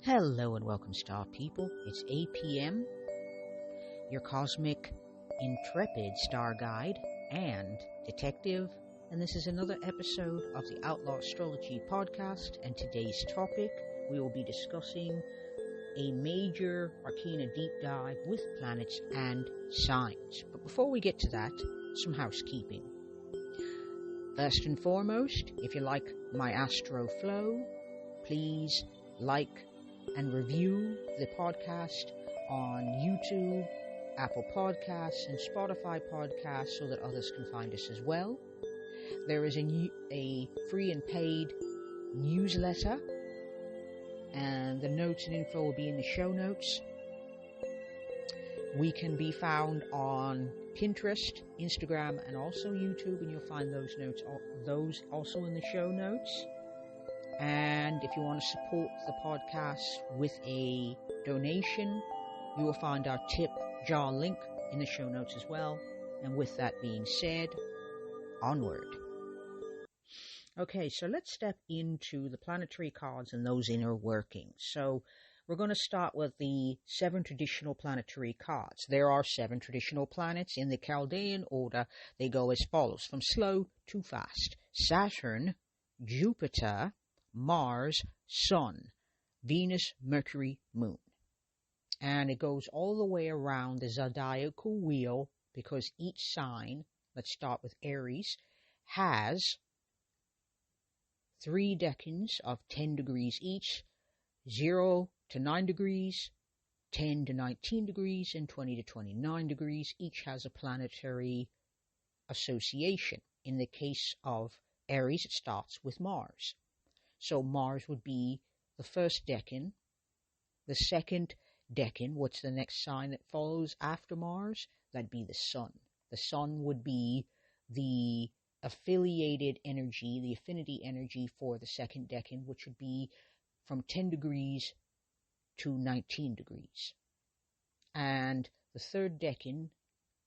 Hello and welcome, Star People. It's 8 p.m., your cosmic intrepid star guide and detective, and this is another episode of the Outlaw Astrology podcast. And today's topic, we will be discussing a major arcana deep dive with planets and signs. But before we get to that, some housekeeping. First and foremost, if you like my astro flow, please like and review the podcast on YouTube, Apple Podcasts, and Spotify Podcasts so that others can find us as well. There is a free and paid newsletter, and the notes and info will be in the show notes. We can be found on Pinterest, Instagram, and also YouTube, and you'll find those also in the show notes. And if you want to support the podcast with a donation, you will find our tip jar link in the show notes as well. And with that being said, onward. Okay, so let's step into the planetary cards and those inner workings. So we're going to start with the 7 traditional planetary cards. There are 7 traditional planets in the Chaldean order. They go as follows, from slow to fast: Saturn, Jupiter, Mars, Sun, Venus, Mercury, Moon. And it goes all the way around the zodiacal wheel because each sign, let's start with Aries, has 3 decans of 10 degrees each, 0 to 9 degrees, 10 to 19 degrees, and 20 to 29 degrees. Each has a planetary association. In the case of Aries, it starts with Mars. So Mars would be the first decan. The second decan, what's the next sign that follows after Mars? That'd be the Sun. The Sun would be the affiliated energy, the affinity energy for the second decan, which would be from 10 degrees to 19 degrees. And the third decan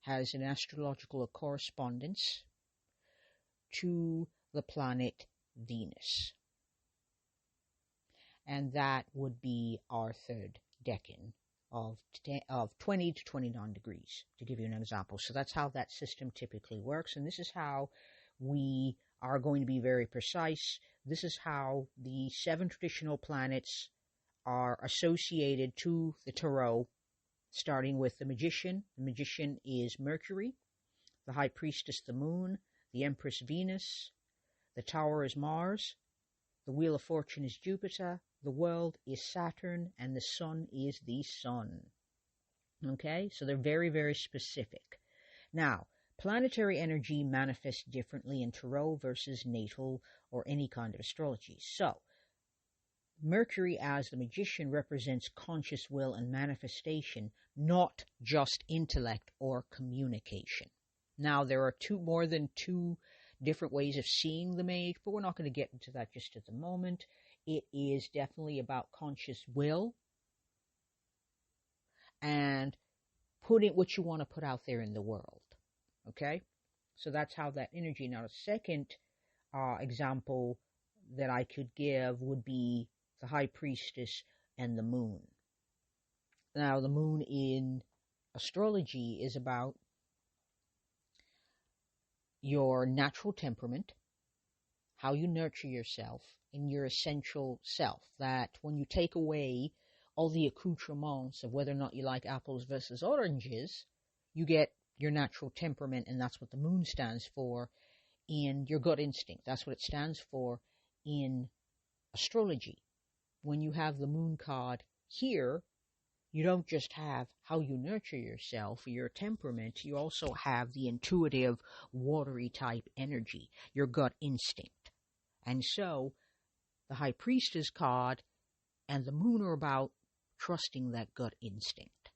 has an astrological correspondence to the planet Venus. And that would be our third decan of 20 to 29 degrees, to give you an example. So that's how that system typically works, and this is how we are going to be very precise. This is how the 7 traditional planets are associated to the tarot, starting with the Magician. The Magician is Mercury, the High Priestess the Moon, the Empress Venus, the Tower is Mars, the Wheel of Fortune is Jupiter, the World is Saturn, and the Sun is the Sun. Okay, so they're very, very specific. Now, planetary energy manifests differently in tarot versus natal or any kind of astrology. So, Mercury as the Magician represents conscious will and manifestation, not just intellect or communication. Now, there are more than two different ways of seeing the mage, but we're not going to get into that just at the moment. It is definitely about conscious will and putting what you want to put out there in the world. Okay? So that's how that energy. Now, the second example that I could give would be the High Priestess and the Moon. Now, the Moon in astrology is about your natural temperament, how you nurture yourself, in your essential self, that when you take away all the accoutrements of whether or not you like apples versus oranges, you get your natural temperament, and that's what the moon stands for in your gut instinct. That's what it stands for in astrology. When you have the moon card here, you don't just have how you nurture yourself, your temperament, you also have the intuitive, watery type energy, your gut instinct. And so, the High Priestess card and the Moon are about trusting that gut instinct.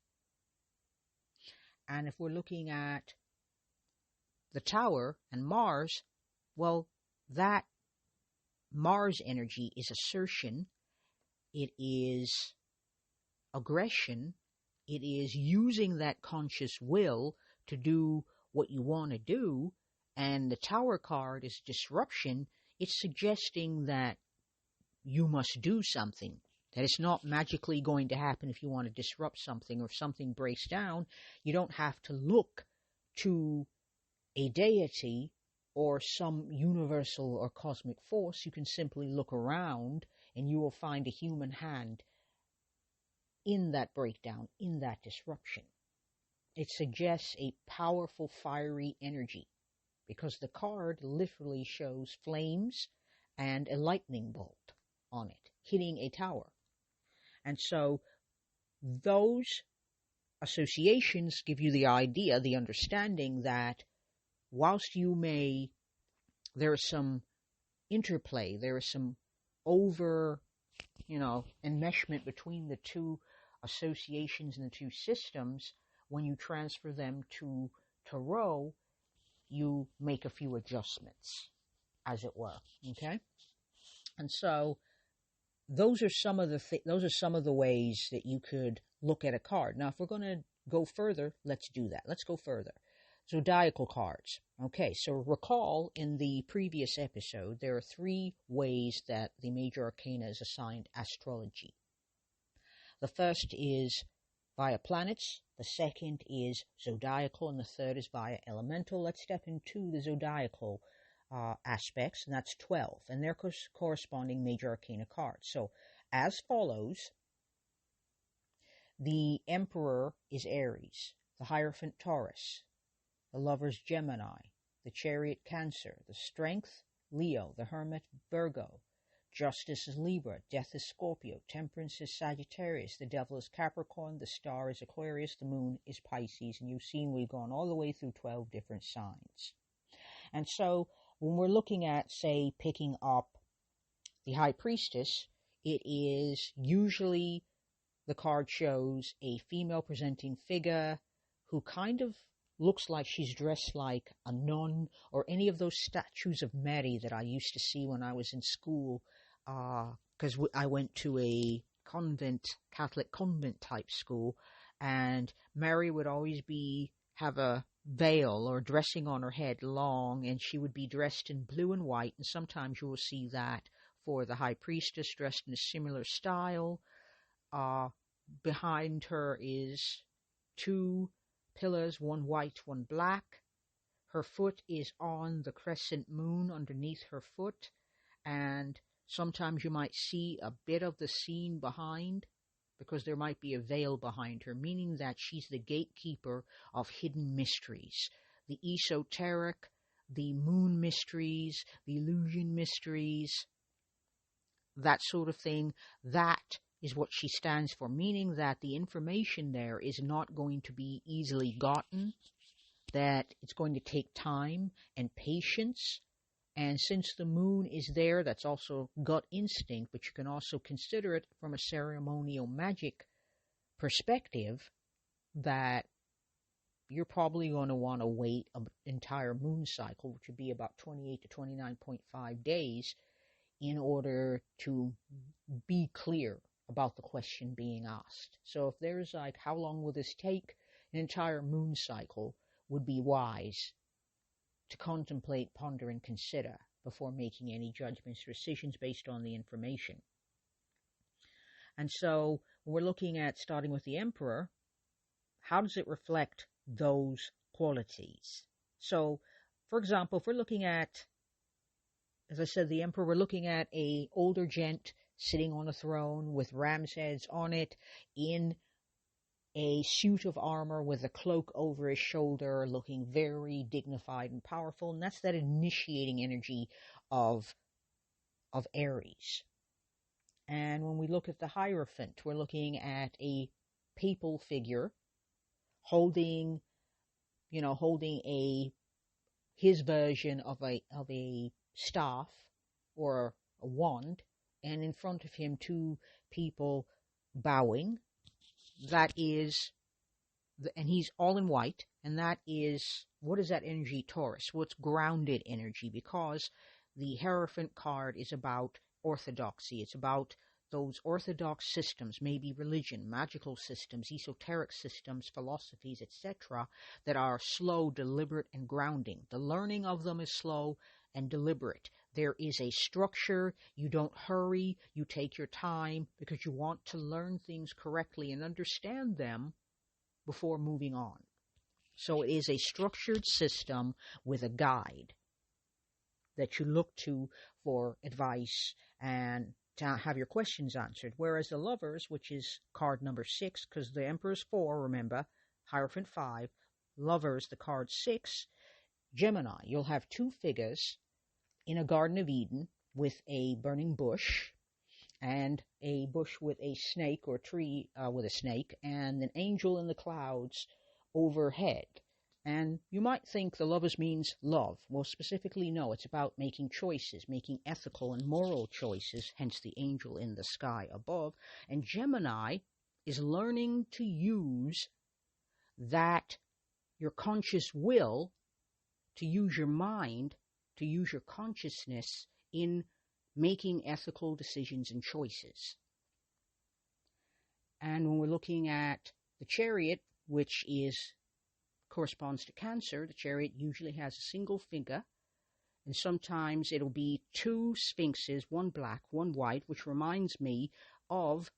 And if we're looking at the Tower and Mars, well, that Mars energy is assertion, it is aggression, it is using that conscious will to do what you want to do, and the Tower card is disruption. It's suggesting that you must do something. That it's not magically going to happen if you want to disrupt something, or if something breaks down, you don't have to look to a deity or some universal or cosmic force. You can simply look around and you will find a human hand in that breakdown, in that disruption. It suggests a powerful, fiery energy because the card literally shows flames and a lightning bolt on it hitting a tower. And so those associations give you the idea, the understanding that whilst there is some interplay, there is some enmeshment between the two associations and the two systems, when you transfer them to tarot, you make a few adjustments, as it were. Okay? And so those are some of the ways that you could look at a card. Now, if we're going to go further, let's do that. Let's go further. Zodiacal cards. Okay, so recall in the previous episode, there are 3 ways that the major arcana is assigned astrology. The first is via planets, the second is zodiacal, and the third is via elemental. Let's step into the zodiacal aspects, and that's 12, and their corresponding major arcana cards. So, as follows: the Emperor is Aries, the Hierophant Taurus, the Lovers Gemini, the Chariot Cancer, the Strength Leo, the Hermit Virgo, Justice is Libra, Death is Scorpio, Temperance is Sagittarius, the Devil is Capricorn, the Star is Aquarius, the Moon is Pisces, and you've seen we've gone all the way through 12 different signs. And so when we're looking at, say, picking up the High Priestess, it is usually the card shows a female presenting figure who kind of looks like she's dressed like a nun, or any of those statues of Mary that I used to see when I was in school, because I went to a Catholic convent type school, and Mary would always have a veil or dressing on her head long, and she would be dressed in blue and white, and sometimes you will see that for the High Priestess dressed in a similar style. Behind her is 2 pillars, one white, one black. Her foot is on the crescent moon underneath her foot, and sometimes you might see a bit of the scene behind, because there might be a veil behind her, meaning that she's the gatekeeper of hidden mysteries, the esoteric, the moon mysteries, the illusion mysteries, that sort of thing. That is what she stands for, meaning that the information there is not going to be easily gotten, that it's going to take time and patience. And since the moon is there, that's also gut instinct, but you can also consider it from a ceremonial magic perspective, that you're probably going to want to wait an entire moon cycle, which would be about 28 to 29.5 days, in order to be clear about the question being asked. So if there's like, how long will this take? An entire moon cycle would be wise to contemplate, ponder, and consider before making any judgments or decisions based on the information. And so we're looking at, starting with the Emperor, how does it reflect those qualities? So, for example, if we're looking at, as I said, the Emperor, we're looking at a older gent sitting on a throne with ram's heads on it, in a suit of armor with a cloak over his shoulder, looking very dignified and powerful. And that's that initiating energy of Aries. And when we look at the Hierophant, we're looking at a papal figure holding his version of a staff or a wand, and in front of him 2 people bowing. That is, and he's all in white, and that is, what is that energy? Taurus. Well, it's grounded energy, because the Hierophant card is about orthodoxy. It's about those orthodox systems, maybe religion, magical systems, esoteric systems, philosophies, etc., that are slow, deliberate, and grounding. The learning of them is slow and deliberate. There is a structure. You don't hurry. You take your time because you want to learn things correctly and understand them before moving on. So it is a structured system with a guide that you look to for advice and to have your questions answered. Whereas the Lovers, which is card number 6, because the Emperor's 4, remember, Hierophant 5, Lovers, the card 6, Gemini, you'll have 2 figures in a Garden of Eden with a burning bush and a bush with a snake, or tree with a snake, and an angel in the clouds overhead. And you might think the Lovers means love. Well, specifically, no, it's about making choices, making ethical and moral choices, hence the angel in the sky above. And Gemini is learning to use that, your conscious will, to use your mind, to use your consciousness in making ethical decisions and choices. And when we're looking at the Chariot, which corresponds to Cancer, the Chariot usually has a single figure, and sometimes it'll be 2 sphinxes, one black, one white, which reminds me of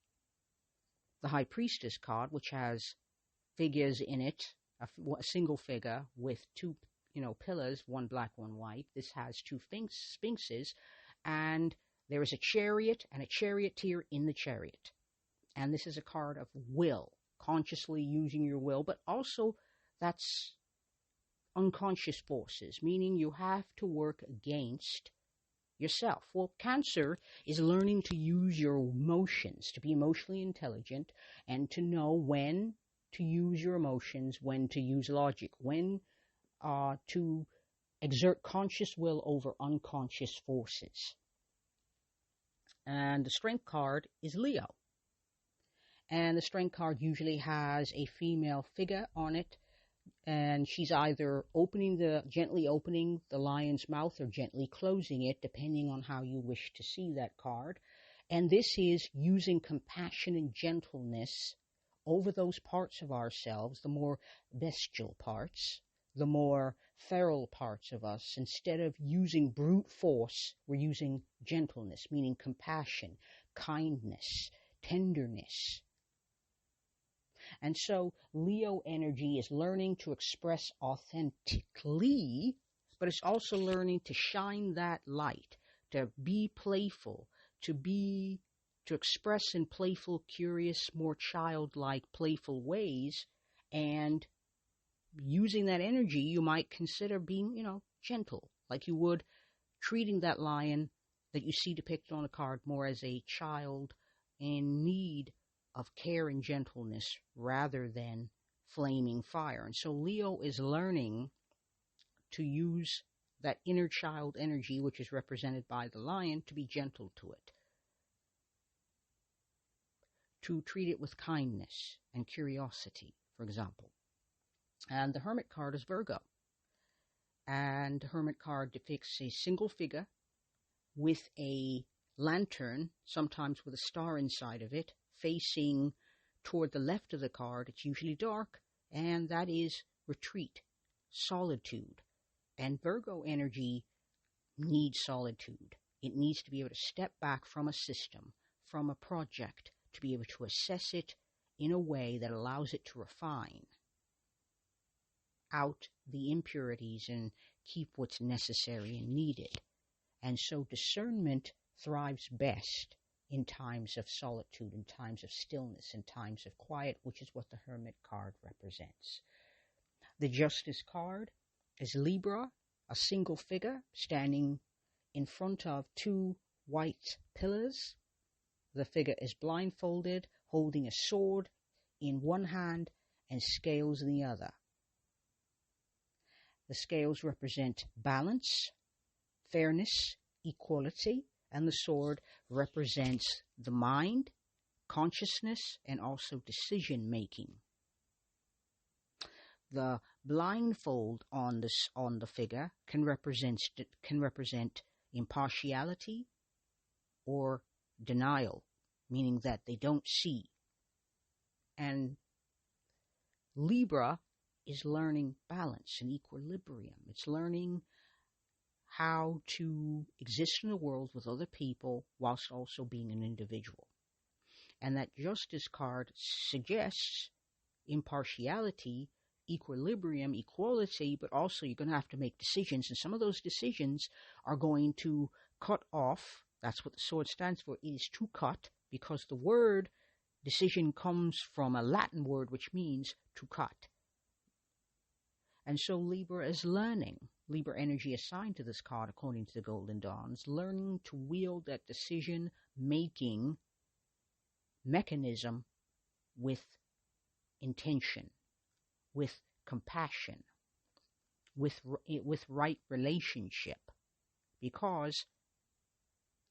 the High Priestess card, which has figures in it, a single figure with 2 pillars, one black, one white. This has 2 sphinxes, and there is a chariot and a charioteer in the chariot. And this is a card of will, consciously using your will, but also that's unconscious forces, meaning you have to work against yourself. Well, Cancer is learning to use your emotions, to be emotionally intelligent, and to know when to use your emotions, when to use logic, when to exert conscious will over unconscious forces. And the Strength card is Leo. And the Strength card usually has a female figure on it, and she's either gently opening the lion's mouth or gently closing it, depending on how you wish to see that card. And this is using compassion and gentleness over those parts of ourselves, the more bestial parts, the more feral parts of us. Instead of using brute force, we're using gentleness, meaning compassion, kindness, tenderness. And so Leo energy is learning to express authentically, but it's also learning to shine that light, to be playful, to express in playful, curious, more childlike, playful ways. And using that energy, you might consider being, gentle, like you would treating that lion that you see depicted on a card more as a child in need of care and gentleness rather than flaming fire. And so Leo is learning to use that inner child energy, which is represented by the lion, to be gentle to it, to treat it with kindness and curiosity, for example. And the Hermit card is Virgo. And the Hermit card depicts a single figure with a lantern, sometimes with a star inside of it, facing toward the left of the card. It's usually dark, and that is retreat, solitude. And Virgo energy needs solitude. It needs to be able to step back from a system, from a project, to be able to assess it in a way that allows it to refine out the impurities and keep what's necessary and needed. And so discernment thrives best in times of solitude, in times of stillness, in times of quiet, which is what the Hermit card represents. The Justice card is Libra, a single figure standing in front of 2 white pillars. The figure is blindfolded, holding a sword in one hand and scales in the other. The scales represent balance, fairness, equality, and the sword represents the mind, consciousness, and also decision-making. The blindfold on the figure can represent impartiality or denial, meaning that they don't see. And Libra is learning balance and equilibrium. It's learning how to exist in the world with other people whilst also being an individual. And that justice card suggests impartiality, equilibrium, equality, but also you're going to have to make decisions. And some of those decisions are going to cut off. That's what the sword stands for, is to cut, because the word decision comes from a Latin word which means to cut. And so Libra is learning. Libra energy assigned to this card, according to the Golden Dawns, learning to wield that decision-making mechanism with intention, with compassion, with right relationship, because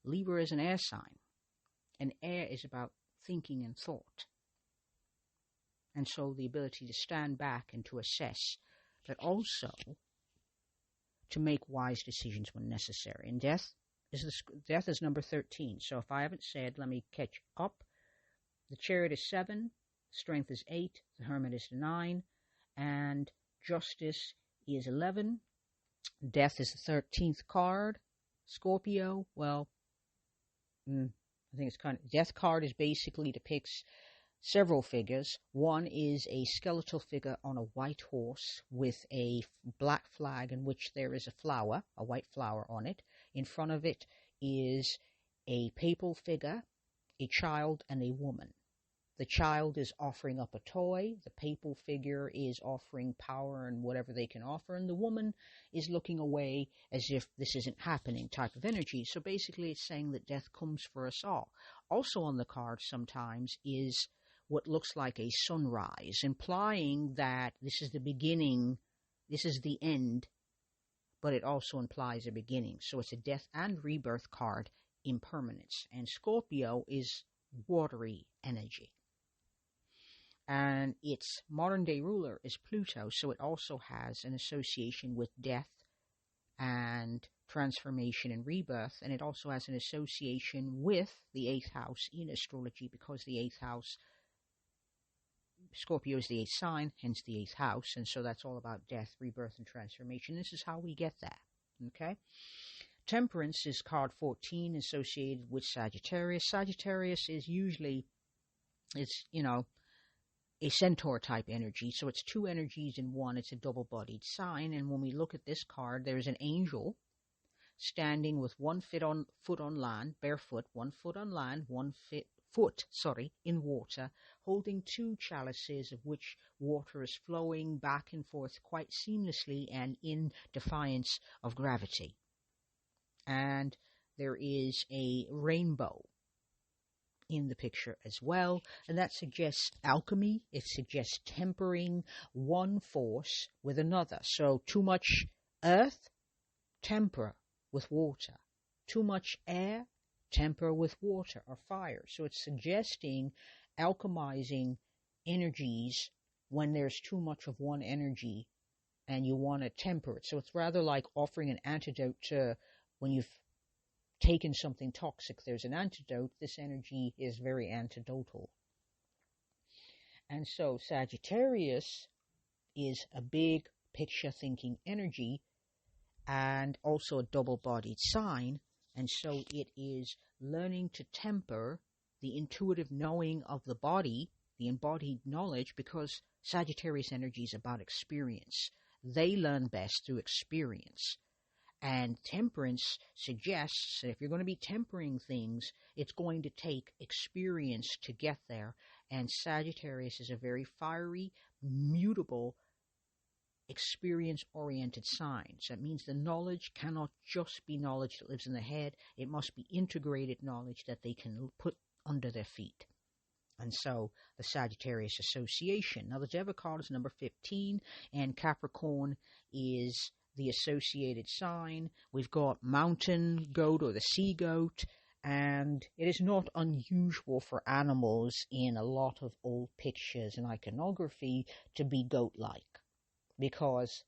Libra is an air sign, and air is about thinking and thought. And so the ability to stand back and to assess, but also to make wise decisions when necessary. And death is number 13. So if I haven't said, let me catch up. The Chariot is 7, Strength is 8, the Hermit is 9, and Justice is 11. Death is the 13th card. Scorpio, well, I think it's kind of, Death card is basically depicts several figures. One is a skeletal figure on a white horse with a black flag in which there is a flower, a white flower on it. In front of it is a papal figure, a child, and a woman. The child is offering up a toy, the papal figure is offering power and whatever they can offer, and the woman is looking away as if this isn't happening type of energy. So basically it's saying that death comes for us all. Also on the card sometimes is what looks like a sunrise, implying that this is the beginning, this is the end, but it also implies a beginning. So it's a death and rebirth card, impermanence. And Scorpio is watery energy. And its modern-day ruler is Pluto, so it also has an association with death and transformation and rebirth, and it also has an association with the 8th house in astrology, because the 8th house, Scorpio is the 8th sign, hence the 8th house, and so that's all about death, rebirth, and transformation. This is how we get that, okay? Temperance is card 14, associated with Sagittarius. Sagittarius is usually, it's, a centaur-type energy, so it's two energies in one. It's a double-bodied sign, and when we look at this card, there's an angel standing with one foot on land, barefoot, 1 foot on land, 1 foot in water, holding two chalices of which water is flowing back and forth quite seamlessly and in defiance of gravity. And there is a rainbow in the picture as well, and that suggests alchemy. It suggests tempering one force with another. So too much earth, temper with water. Too much air, temper with water or fire. So it's suggesting alchemizing energies when there's too much of one energy and you want to temper it. So it's rather like offering an antidote to when you've taken something toxic. There's an antidote. This energy is very antidotal. And so Sagittarius is a big picture thinking energy and also a double-bodied sign. And so it is learning to temper the intuitive knowing of the body, the embodied knowledge, because Sagittarius energy is about experience. They learn best through experience. And temperance suggests that if you're going to be tempering things, it's going to take experience to get there. And Sagittarius is a very fiery, mutable, experience-oriented sign. So it means the knowledge cannot just be knowledge that lives in the head. It must be integrated knowledge that they can put under their feet. And so the Sagittarius association. Now the Devil card is number 15, and Capricorn is the associated sign. We've got mountain goat or the sea goat, and it is not unusual for animals in a lot of old pictures and iconography to be goat-like, because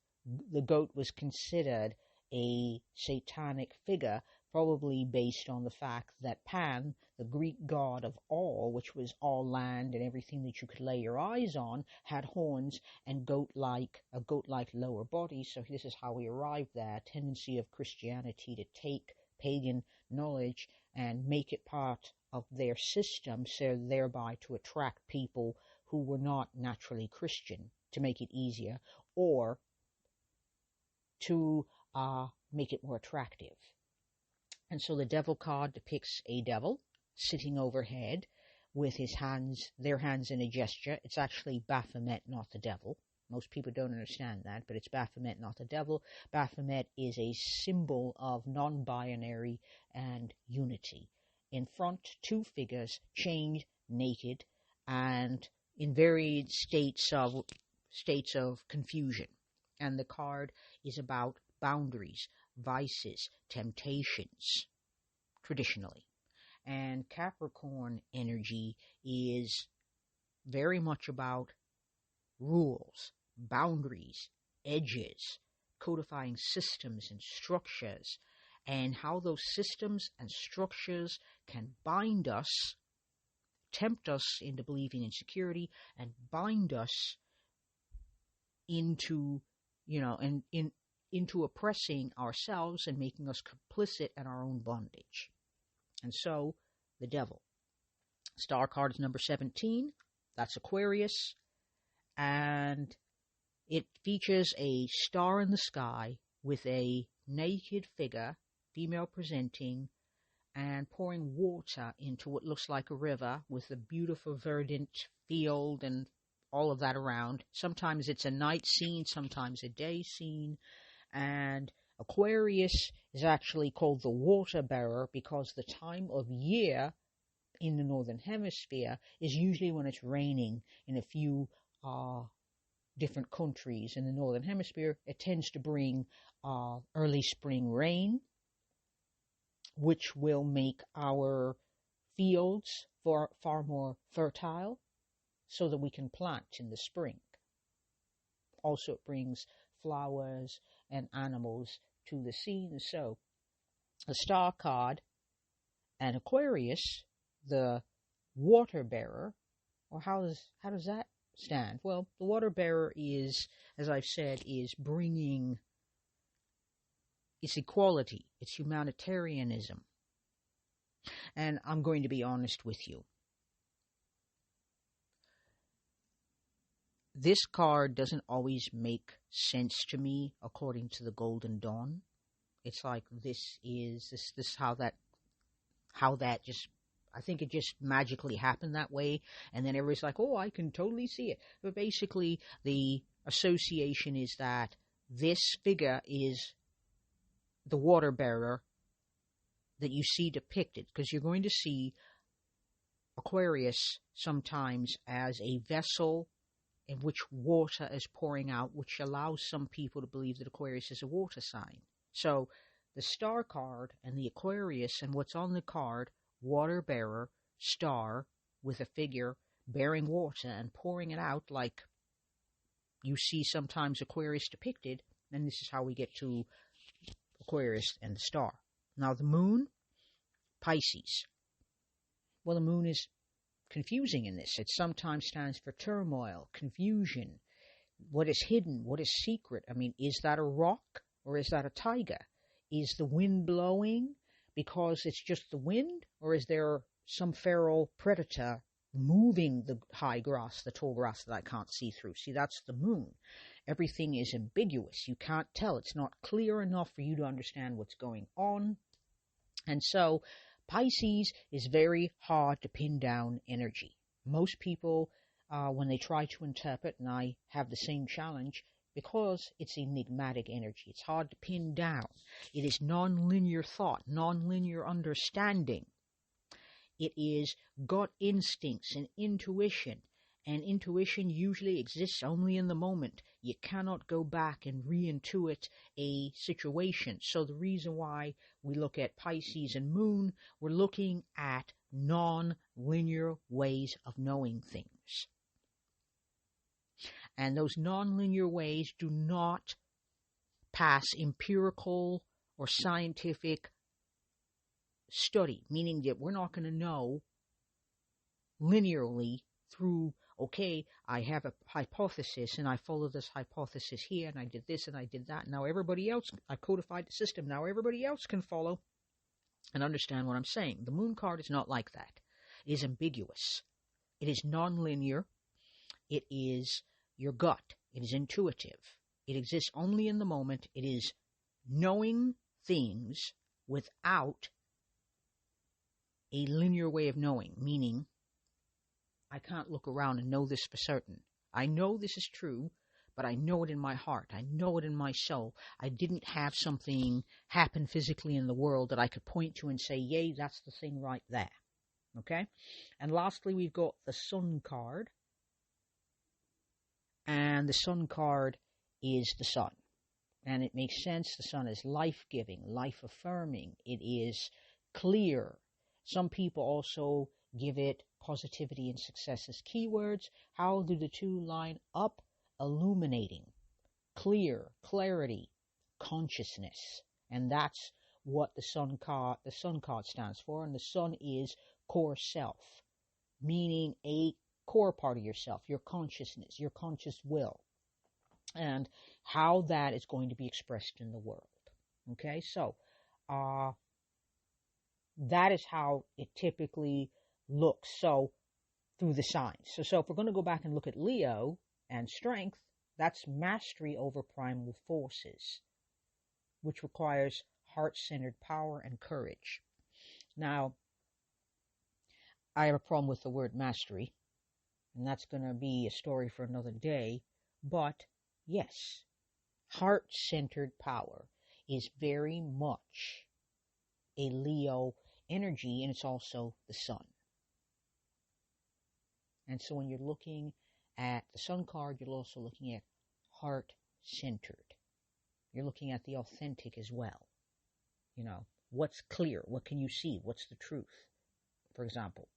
the goat was considered a satanic figure probably based on the fact that Pan, the Greek god of all, which was all land and everything that you could lay your eyes on, had horns and a goat-like lower body. So this is how we arrived there. A tendency of Christianity to take pagan knowledge and make it part of their system, so thereby to attract people who were not naturally Christian, to make it easier, or to make it more attractive. And so the devil card depicts a devil sitting overhead with their hands in a gesture. It's actually Baphomet, not the devil. Most people don't understand that, but it's Baphomet, not the devil. Baphomet is a symbol of non-binary and unity. In front, two figures, chained, naked, and in varied states of confusion. And the card is about boundaries, vices, temptations, traditionally. And Capricorn energy is very much about rules, boundaries, edges, codifying systems and structures, and how those systems and structures can bind us, tempt us into believing in security, and bind us into, into oppressing ourselves and making us complicit in our own bondage. And so, the devil. Star card is number 17. That's Aquarius. And it features a star in the sky with a naked figure, female presenting, and pouring water into what looks like a river with a beautiful verdant field and all of that around. Sometimes it's a night scene, sometimes a day scene. And Aquarius is actually called the water bearer because the time of year in the northern hemisphere is usually when it's raining. In a few different countries in the northern hemisphere, it tends to bring early spring rain, which will make our fields far more fertile so that we can plant in the spring. Also, it brings flowers and animals to the scene. So, a star card and Aquarius, the water bearer, or how does that stand? Well, the water bearer is, as I've said, is bringing it's equality, it's humanitarianism. And I'm going to be honest with you. This card doesn't always make sense to me according to the Golden Dawn. It's like this how that just, I think it just magically happened that way, and then everybody's like, oh, I can totally see it. But basically, the association is that this figure is the water bearer that you see depicted, because you're going to see Aquarius sometimes as a vessel in which water is pouring out, which allows some people to believe that Aquarius is a water sign. So the star card and the Aquarius and what's on the card, water bearer, star, with a figure bearing water and pouring it out like you see sometimes Aquarius depicted, and this is how we get to Aquarius and the star. Now the moon, Pisces. Well, the moon is confusing in this. It sometimes stands for turmoil, confusion, what is hidden, what is secret. I mean, is that a rock or is that a tiger? Is the wind blowing because it's just the wind, or is there some feral predator moving the high grass, the tall grass that I can't see through? See, that's the moon. Everything is ambiguous. You can't tell. It's not clear enough for you to understand what's going on. And so Pisces is very hard to pin down energy. Most people, when they try to interpret, and I have the same challenge, because it's enigmatic energy, it's hard to pin down. It is non-linear thought, non-linear understanding. It is gut instincts and intuition. And intuition usually exists only in the moment. You cannot go back and re-intuit a situation. So the reason why we look at Pisces and Moon, we're looking at non-linear ways of knowing things. And those non-linear ways do not pass empirical or scientific study, meaning that we're not going to know linearly through, okay, I have a hypothesis and I follow this hypothesis here and I did this and I did that. Now everybody else, I codified the system. Now everybody else can follow and understand what I'm saying. The moon card is not like that. It is ambiguous. It is non-linear. It is your gut. It is intuitive. It exists only in the moment. It is knowing things without a linear way of knowing, meaning I can't look around and know this for certain. I know this is true, but I know it in my heart. I know it in my soul. I didn't have something happen physically in the world that I could point to and say, yay, that's the thing right there. Okay? And lastly, we've got the Sun card. And the Sun card is the sun. And it makes sense. The sun is life-giving, life-affirming. It is clear. Some people also give it positivity and success as keywords. How do the two line up? Illuminating, clear, clarity, consciousness. And that's what the sun card stands for. And the sun is core self, meaning a core part of yourself, your consciousness, your conscious will, and how that is going to be expressed in the world. Okay, so that is how it typically looks. So through the signs. So if we're going to go back and look at Leo and strength, that's mastery over primal forces, which requires heart-centered power and courage. Now, I have a problem with the word mastery, and that's going to be a story for another day. But yes, heart-centered power is very much a Leo energy, and it's also the sun. And so when you're looking at the sun card, you're also looking at heart-centered. You're looking at the authentic as well. You know, what's clear? What can you see? What's the truth, for example?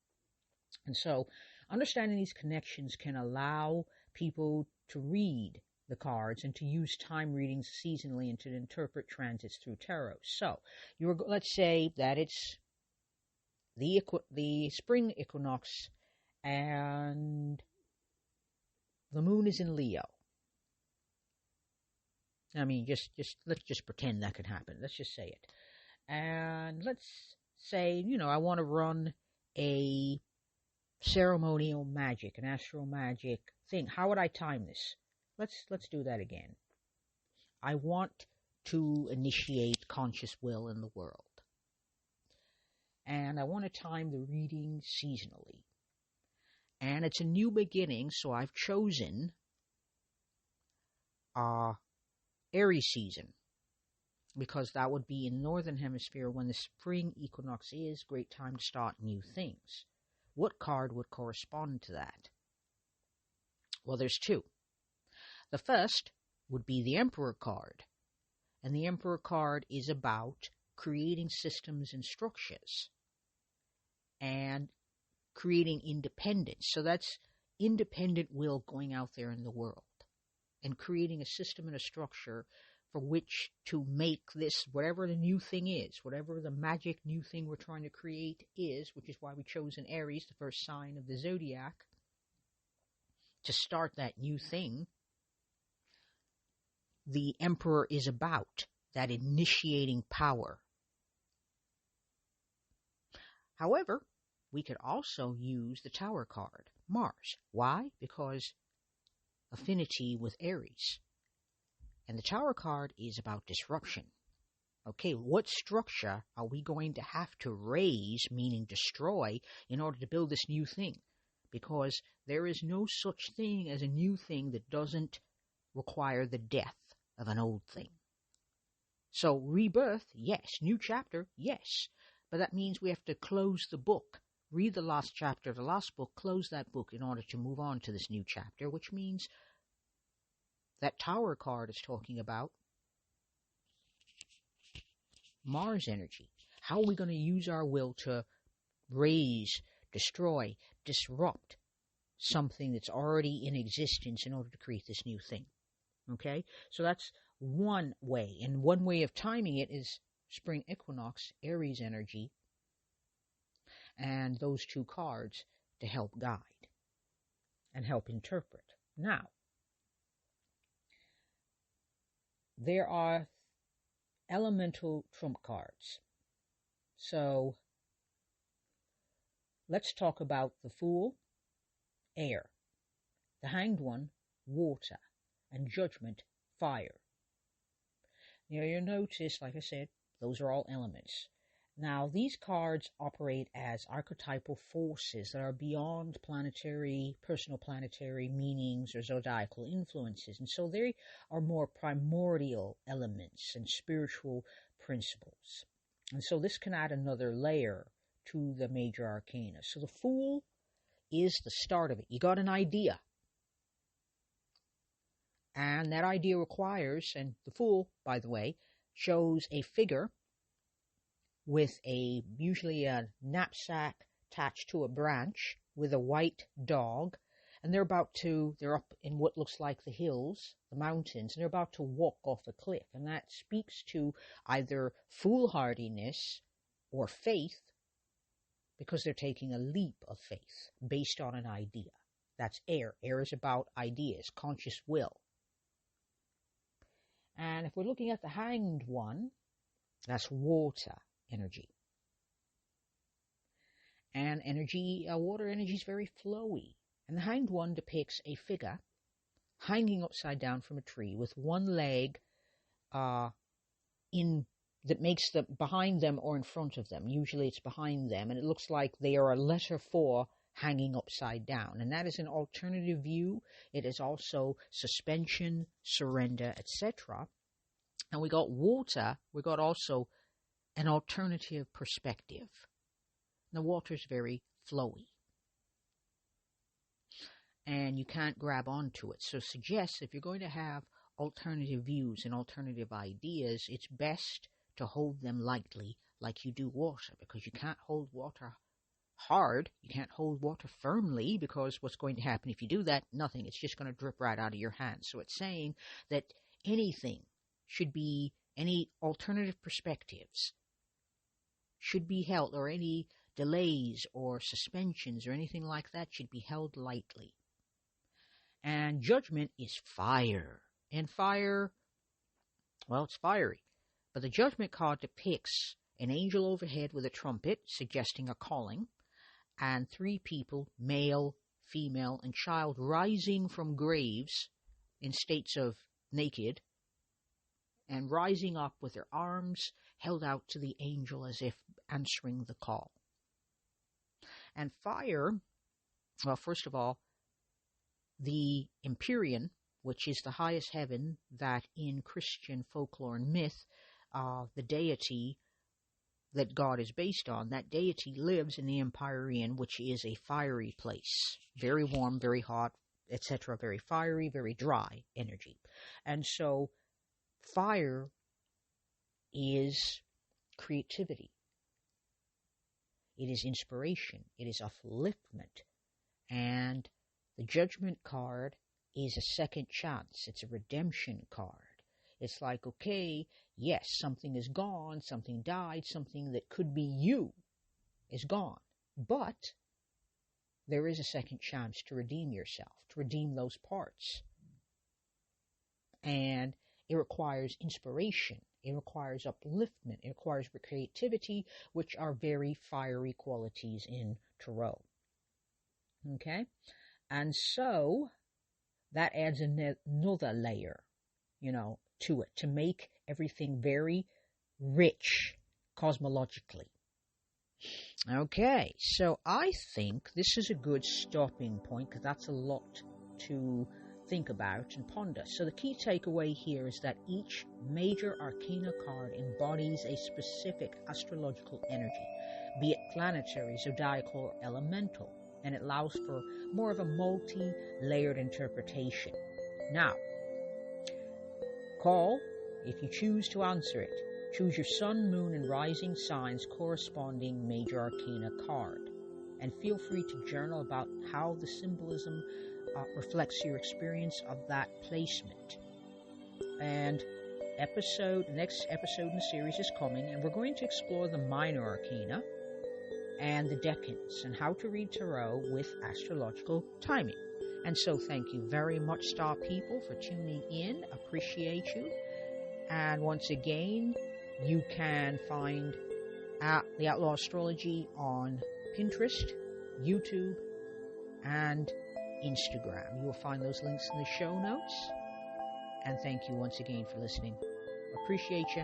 And so understanding these connections can allow people to read the cards and to use time readings seasonally and to interpret transits through tarot. So let's say that it's the spring equinox and the moon is in Leo. I mean, let's just pretend that could happen. Let's just say it. And let's say, I want to run a ceremonial magic, an astral magic thing. How would I time this? Let's do that again. I want to initiate conscious will in the world. And I want to time the reading seasonally. And it's a new beginning, so I've chosen Aries season, because that would be in Northern Hemisphere when the spring equinox is. Great time to start new things. What card would correspond to that? Well, there's two. The first would be the Emperor card. And the Emperor card is about creating systems and structures and creating independence. So that's independent will going out there in the world and creating a system and a structure for which to make this, whatever the new thing is, whatever the magic new thing we're trying to create is, which is why we chose an Aries, the first sign of the zodiac, to start that new thing. The Emperor is about that initiating power. However, we could also use the Tower card, Mars. Why? Because affinity with Aries. And the Tower card is about disruption. Okay, what structure are we going to have to raise, meaning destroy, in order to build this new thing? Because there is no such thing as a new thing that doesn't require the death of an old thing. So rebirth, yes. New chapter, yes. But that means we have to close the book. Read the last chapter of the last book, close that book in order to move on to this new chapter, which means that Tower card is talking about Mars energy. How are we going to use our will to raise, destroy, disrupt something that's already in existence in order to create this new thing? Okay? So that's one way. And one way of timing it is spring equinox, Aries energy, and those two cards to help guide and help interpret. Now, there are elemental trump cards. So let's talk about the Fool, air, the Hanged One, water, and Judgment, fire. Now you'll notice, like I said, those are all elements. Now these cards operate as archetypal forces that are beyond planetary, personal planetary meanings or zodiacal influences, and so they are more primordial elements and spiritual principles. And so this can add another layer to the major arcana. So the Fool is the start of it. You got an idea. And that idea requires, and the Fool, by the way, shows a figure with usually a knapsack attached to a branch with a white dog, and they're up in what looks like the hills, the mountains, and they're about to walk off a cliff. And that speaks to either foolhardiness or faith, because they're taking a leap of faith based on an idea. That's air. Air is about ideas, conscious will. And if we're looking at the Hanged One, that's water energy. And water energy is very flowy. And the Hanged One depicts a figure hanging upside down from a tree with one leg that makes the behind them or in front of them. Usually it's behind them, and it looks like they are a letter 4 hanging upside down. And that is an alternative view. It is also suspension, surrender, etc. And we got water. We got also an alternative perspective. The water is very flowy, and you can't grab onto it. So suggests if you're going to have alternative views and alternative ideas, it's best to hold them lightly, like you do water, because you can't hold water hard. You can't hold water firmly, because what's going to happen if you do that? Nothing. It's just going to drip right out of your hand. So it's saying that anything should be, any alternative perspectives should be held, or any delays or suspensions or anything like that should be held lightly. And Judgment is fire. And fire, well, it's fiery. But the Judgment card depicts an angel overhead with a trumpet, suggesting a calling, and 3 people, male, female, and child, rising from graves in states of naked, and rising up with their arms held out to the angel as if answering the call. And fire, well, first of all, the Empyrean, which is the highest heaven that in Christian folklore and myth, the deity that God is based on, that deity lives in the Empyrean, which is a fiery place. Very warm, very hot, etc. Very fiery, very dry energy. And so fire is creativity. It is inspiration. It is upliftment. And the Judgment card is a second chance. It's a redemption card. It's like, okay, yes, something is gone, something died, something that could be you is gone. But there is a second chance to redeem yourself, to redeem those parts. And it requires inspiration. It requires upliftment. It requires creativity, which are very fiery qualities in Tarot. Okay? And so that adds another layer, to it, to make everything very rich cosmologically. Okay, so I think this is a good stopping point, because that's a lot to think about and ponder. So the key takeaway here is that each major arcana card embodies a specific astrological energy, be it planetary, zodiacal, or elemental, and it allows for more of a multi-layered interpretation. Now, call if you choose to answer it. Choose your sun, moon, and rising signs corresponding major arcana card, and feel free to journal about how the symbolism reflects your experience of that placement. And next episode in the series is coming, and we're going to explore the minor arcana, and the decans, and how to read tarot with astrological timing. And so thank you very much, star people, for tuning in. Appreciate you. And once again, you can find the Outlaw Astrology on Pinterest, YouTube, and Instagram. You will find those links in the show notes. And thank you once again for listening. Appreciate you.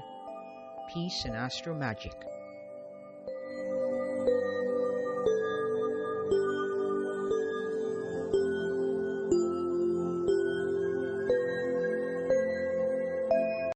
Peace and astro magic.